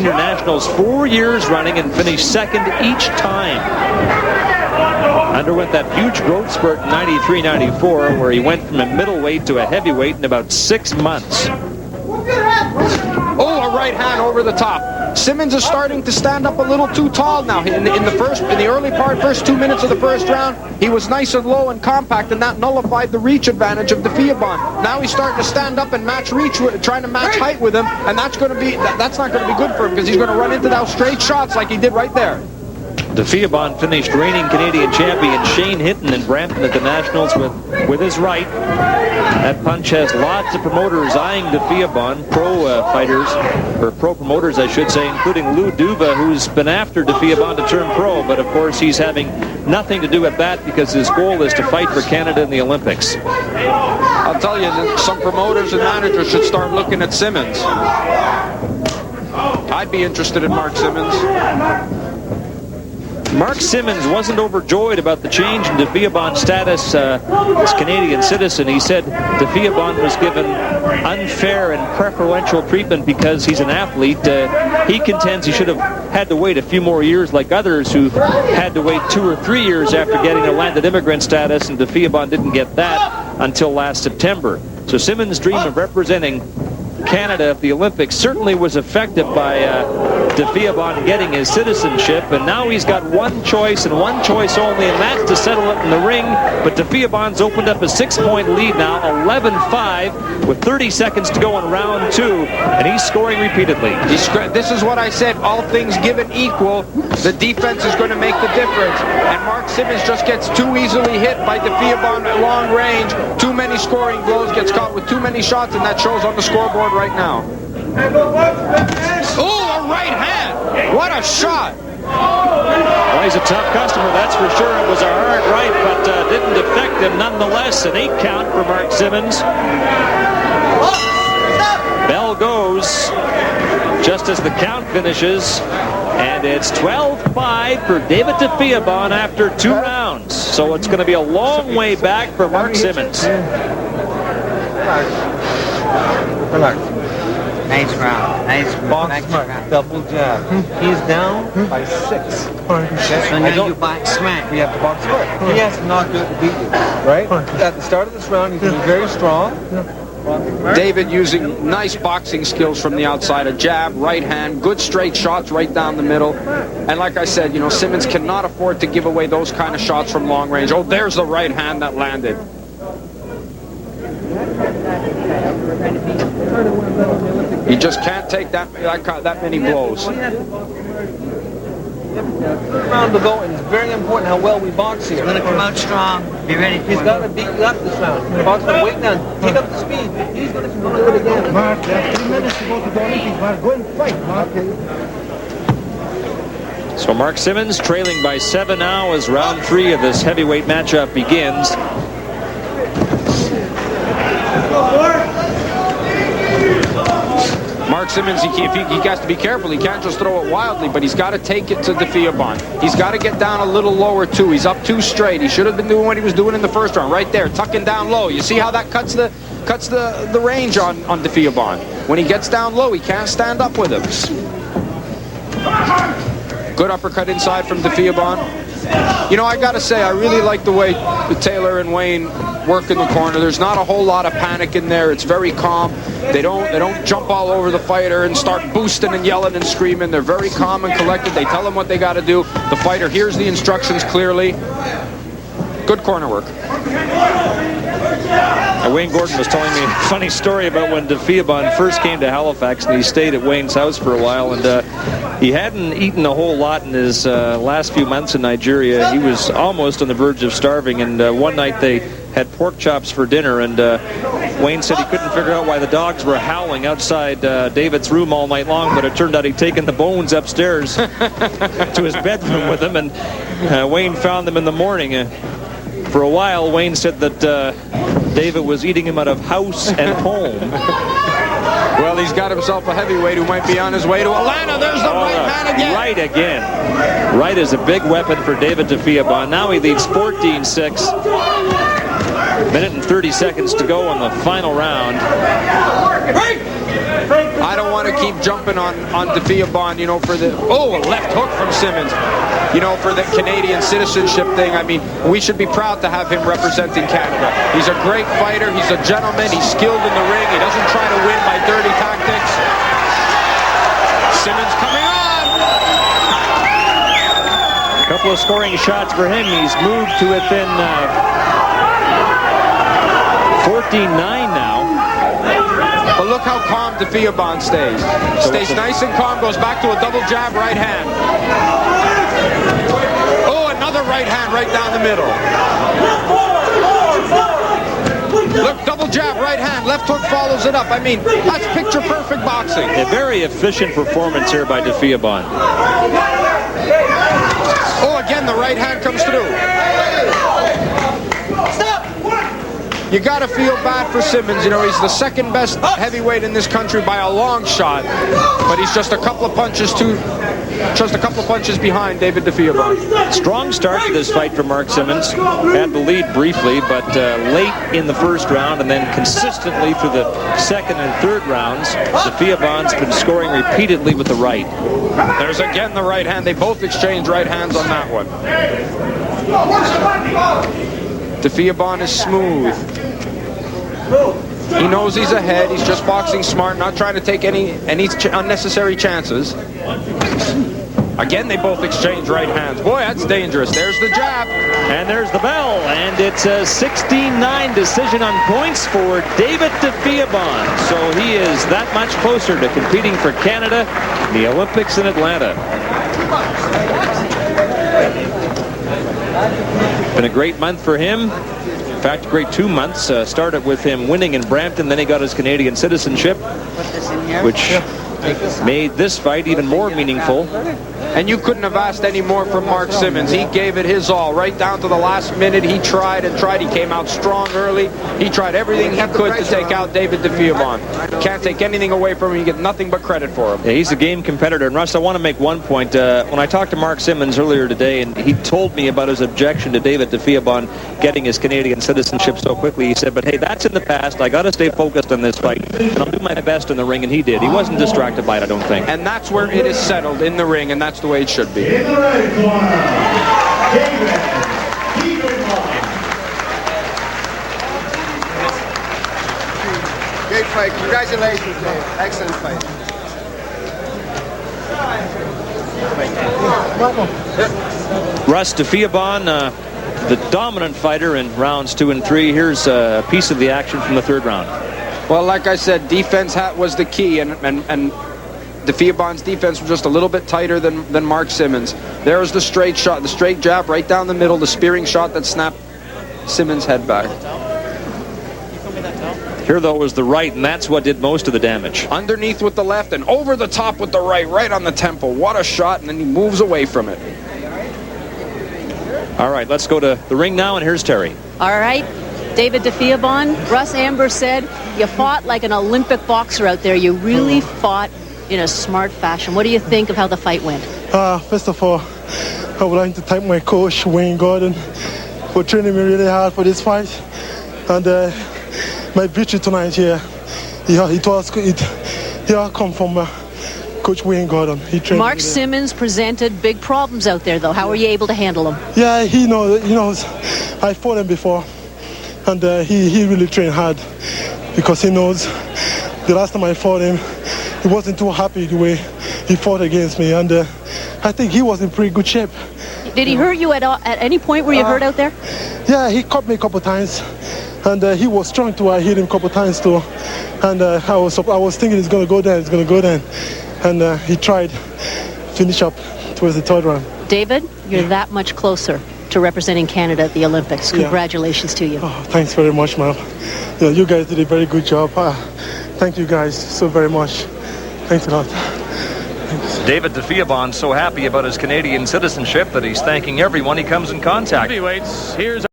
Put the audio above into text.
Senior Nationals 4 years running and finished second each time. Underwent that huge growth spurt in 93-94 where he went from a middleweight to a heavyweight in about 6 months. Oh, a right hand over the top. Simmons is starting to stand up a little too tall now. In the early part, first 2 minutes of the first round, he was nice and low and compact, and that nullified the reach advantage of Defiagbon. Now he's starting to stand up and match reach, trying to match height with him, and that's not going to be good for him because he's going to run into those straight shots like he did right there. Defiagbon finished reigning Canadian champion Shane Hinton in Brampton at the Nationals with his right. That punch has lots of promoters eyeing Defiagbon, pro promoters, I should say, including Lou Duva, who's been after Defiagbon to turn pro. But, of course, he's having nothing to do with that because his goal is to fight for Canada in the Olympics. I'll tell you, some promoters and managers should start looking at Simmons. I'd be interested in Mark Simmons. Mark Simmons wasn't overjoyed about the change in Defiagbon's status as Canadian citizen. He said Defiagbon was given unfair and preferential treatment because he's an athlete. He contends he should have had to wait a few more years like others who had to wait 2 or 3 years after getting a landed immigrant status, and Defiagbon didn't get that until last September. So Simmons' dream of representing Canada at the Olympics certainly was affected by Defiagbon getting his citizenship, and now he's got one choice and one choice only, and that's to settle it in the ring. But Defiagbon's opened up a 6-point lead now, 11-5, with 30 seconds to go in round 2, and he's scoring repeatedly. This is what I said, all things given equal, the defense is going to make the difference, and Mark Simmons just gets too easily hit by Defiagbon at long range. Too many scoring blows, gets caught with too many shots, and that shows on the scoreboard right now. Oh, a right hand! What a shot! Well, he's a tough customer, that's for sure. It was a hard right, but didn't affect him nonetheless. An 8 count for Mark Simmons. Bell goes just as the count finishes, and it's 12-5 for David Defiagbon after 2 rounds. So it's going to be a long way back for Mark Simmons. Relax. Nice round. Nice box round. Double jab. He's down by 6. So now you box smack. We have to box square. He has to not do it to beat you, right? At the start of this round, he's going to be very strong. David using nice boxing skills from the outside. A jab, right hand, good straight shots right down the middle. And like I said, you know, Simmons cannot afford to give away those kind of shots from long range. Oh, there's the right hand that landed. You just can't take that many blows. Round to go, and it's very important how well we box here. He's going to come out strong. Be ready. He's got to beat you up this round. Box the weight down. Take up the speed. He's going to come out it again. Mark, you have 3 minutes to go to the Olympics. Mark, go and fight, Mark. So Mark Simmons trailing by 7 now as round 3 of this heavyweight matchup begins. Mark Simmons, he has to be careful. He can't just throw it wildly, but he's got to take it to Defiagbon. He's got to get down a little lower, too. He's up too straight. He should have been doing what he was doing in the first round, right there, tucking down low. You see how that cuts the range on Defiagbon. When he gets down low, he can't stand up with him. Good uppercut inside from Defiagbon. You know, I got to say, I really like the way Taylor and Wayne work in the corner. There's not a whole lot of panic in there. It's very calm. They don't jump all over the fighter and start boosting and yelling and screaming. They're very calm and collected. They tell him what they got to do. The fighter hears the instructions clearly. Good corner work. Wayne Gordon was telling me a funny story about when Defiagbon first came to Halifax, and he stayed at Wayne's house for a while, and he hadn't eaten a whole lot in his last few months in Nigeria. He was almost on the verge of starving, and one night they had pork chops for dinner, and Wayne said he couldn't figure out why the dogs were howling outside David's room all night long, but it turned out he'd taken the bones upstairs to his bedroom with him, and Wayne found them in the morning. For a while, Wayne said that David was eating him out of house and home. Well, he's got himself a heavyweight who might be on his way to Atlanta. There's the right hand again. Right again. Right is a big weapon for David Defiagbon. Now he leads 14-6. Minute and 30 seconds to go in the final round. I don't want to keep jumping on Defiagbon, you know, for the... Oh, a left hook from Simmons. You know, for the Canadian citizenship thing. I mean, we should be proud to have him representing Canada. He's a great fighter. He's a gentleman. He's skilled in the ring. He doesn't try to win by dirty tactics. Simmons coming on. A couple of scoring shots for him. He's moved to within 14-9 now. But look how calm Defiagbon stays. Stays nice and calm, goes back to a double jab right hand. Oh, another right hand right down the middle. Look, double jab, right hand, left hook follows it up. I mean, that's picture perfect boxing. A very efficient performance here by Defiagbon. Oh, again, the right hand comes through. You got to feel bad for Simmons. You know, he's the second best heavyweight in this country by a long shot, but he's just a couple of punches behind David Defiagbon. Strong start to this fight for Mark Simmons. Had the lead briefly, but late in the first round and then consistently through the second and third rounds, Defiagbon's been scoring repeatedly with the right. There's again the right hand. They both exchanged right hands on that one. Defiagbon is smooth. He knows he's ahead. He's just boxing smart, not trying to take any unnecessary chances. Again, they both exchange right hands. Boy, that's dangerous. There's the jab. And there's the bell. And it's a 16-9 decision on points for David Defiagbon. So he is that much closer to competing for Canada in the Olympics in Atlanta. Been a great month for him. In fact, a great 2 months. Started with him winning in Brampton, then he got his Canadian citizenship, which made this fight even more meaningful. And you couldn't have asked any more from Mark Simmons. He gave it his all right down to the last minute. He tried and tried. He came out strong early. He tried everything he could to take out David Defiagbon. Can't take anything away from him. You get nothing but credit for him. Yeah, he's a game competitor. And Russ, I want to make one point. When I talked to Mark Simmons earlier today, and he told me about his objection to David Defiagbon getting his Canadian citizenship so quickly, he said, but hey, that's in the past. I got to stay focused on this fight, and I'll do my best in the ring, and he did. He wasn't distracted by it, I don't think. And that's where it is settled, in the ring, and that's the way it should be. In the red corner, David Defiagbon. Great fight. Congratulations, Dave. Excellent fight. Russ, Defiagbon, the dominant fighter in rounds 2 and 3. Here's a piece of the action from the third round. Well, like I said, defense was the key, and Defiagbon's defense was just a little bit tighter than Mark Simmons. There's the straight shot, the straight jab right down the middle, the spearing shot that snapped Simmons' head back. Here, though, was the right, and that's what did most of the damage. Underneath with the left and over the top with the right on the temple. What a shot, and then he moves away from it. All right, let's go to the ring now, and here's Terry. All right, David Defiagbon, Russ Amber said, you fought like an Olympic boxer out there. You really fought in a smart fashion. What do you think of how the fight went? First of all, I would like to thank my coach, Wayne Gordon, for training me really hard for this fight. And my victory tonight here, it all come from Coach Wayne Gordon. He trained Mark me there. Simmons presented big problems out there, though. How were you able to handle them? Yeah, he knows. I fought him before, and he really trained hard because he knows the last time I fought him, he wasn't too happy the way he fought against me, and I think he was in pretty good shape. Did he hurt you at any point? Were you hurt out there? Yeah, he caught me a couple times, and he was strong too. I hit him a couple times too, and I was thinking he's gonna go there, and he tried to finish up towards the third round. David, you're that much closer to representing Canada at the Olympics. Congratulations to you. Oh, thanks very much, ma'am. Yeah, you guys did a very good job. Thank you guys so very much. Thanks a lot. Thanks. David Defiagbon so happy about his Canadian citizenship that he's thanking everyone he comes in contact with. Heavyweights, here's